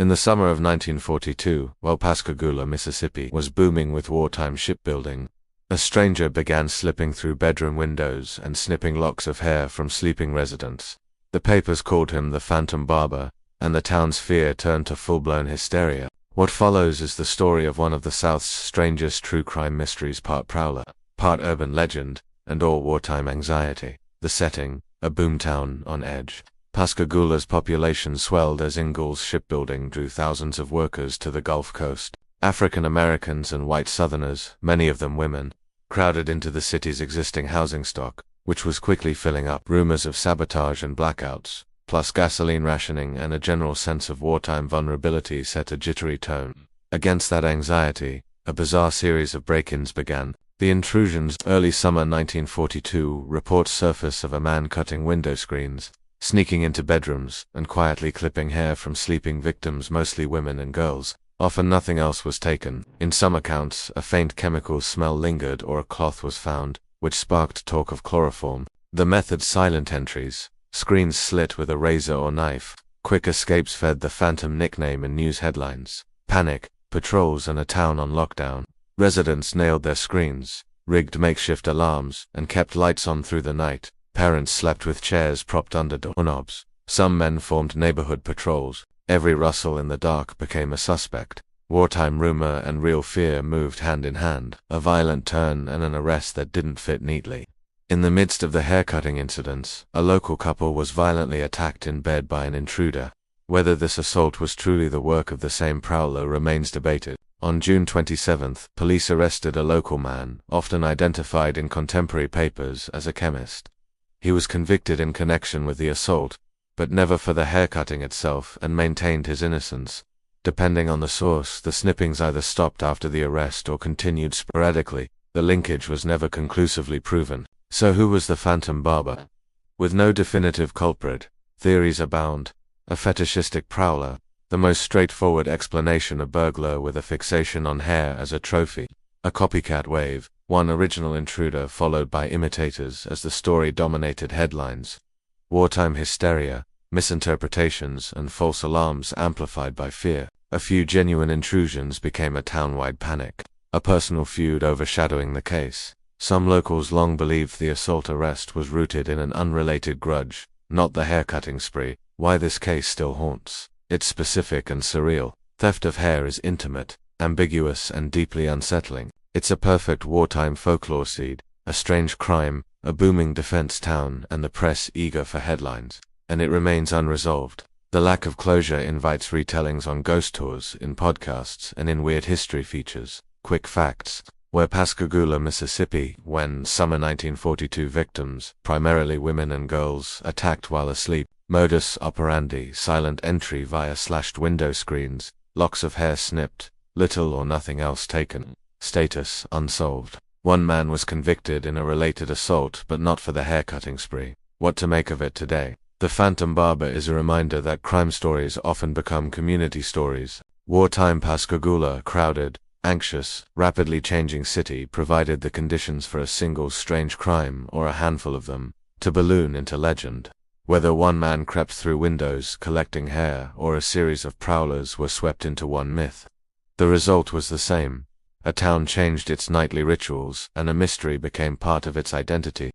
In the summer of 1942, while Pascagoula, Mississippi, was booming with wartime shipbuilding, a stranger began slipping through bedroom windows and snipping locks of hair from sleeping residents. The papers called him the Phantom Barber, and the town's fear turned to full-blown hysteria. What follows is the story of one of the South's strangest true crime mysteries, part prowler, part urban legend, and all wartime anxiety. The setting, a boomtown on edge. Pascagoula's population swelled as Ingalls shipbuilding drew thousands of workers to the Gulf Coast. African Americans and white Southerners, many of them women, crowded into the city's existing housing stock, which was quickly filling up. Rumors of sabotage and blackouts, plus gasoline rationing and a general sense of wartime vulnerability set a jittery tone. Against that anxiety, a bizarre series of break-ins began. The intrusions. Early summer 1942, reports surface of a man cutting window screens, sneaking into bedrooms, and quietly clipping hair from sleeping victims, mostly women and girls. Often nothing else was taken. In some accounts, a faint chemical smell lingered or a cloth was found, which sparked talk of chloroform. The method: silent entries, screens slit with a razor or knife. Quick escapes fed the Phantom nickname in news headlines. Panic, patrols, and a town on lockdown. Residents nailed their screens, rigged makeshift alarms, and kept lights on through the night. Parents slept with chairs propped under doorknobs. Some men formed neighborhood patrols. Every rustle in the dark became a suspect. Wartime rumor and real fear moved hand in hand, a violent turn and an arrest that didn't fit neatly. In the midst of the haircutting incidents, a local couple was violently attacked in bed by an intruder. Whether this assault was truly the work of the same prowler remains debated. On June 27th, police arrested a local man, often identified in contemporary papers as a chemist. He was convicted in connection with the assault, but never for the haircutting itself, and maintained his innocence. Depending on the source, the snippings either stopped after the arrest or continued sporadically. The linkage was never conclusively proven. So who was the Phantom Barber? With no definitive culprit, theories abound. A fetishistic prowler, the most straightforward explanation: a burglar with a fixation on hair as a trophy. A copycat wave, one original intruder followed by imitators as the story dominated headlines. Wartime hysteria, misinterpretations, and false alarms amplified by fear. A few genuine intrusions became a town-wide panic, a personal feud overshadowing the case. Some locals long believed the assault arrest was rooted in an unrelated grudge, not the haircutting spree. Why this case still haunts. It's specific and surreal. Theft of hair is intimate, ambiguous, and deeply unsettling. It's a perfect wartime folklore seed, a strange crime, a booming defense town, and the press eager for headlines. And it remains unresolved. The lack of closure invites retellings on ghost tours, in podcasts, and in weird history features. Quick facts. Where Pascagoula, Mississippi, when summer 1942 victims, primarily women and girls, attacked while asleep. Modus operandi: silent entry via slashed window screens, locks of hair snipped, little or nothing else taken. Status: unsolved. One man was convicted in a related assault, but not for the haircutting spree. What to make of it today? The Phantom Barber is a reminder that crime stories often become community stories. Wartime Pascagoula, crowded, anxious, rapidly changing city, provided the conditions for a single strange crime, or a handful of them, to balloon into legend. Whether one man crept through windows collecting hair, or a series of prowlers were swept into one myth, the result was the same. A town changed its nightly rituals, and a mystery became part of its identity.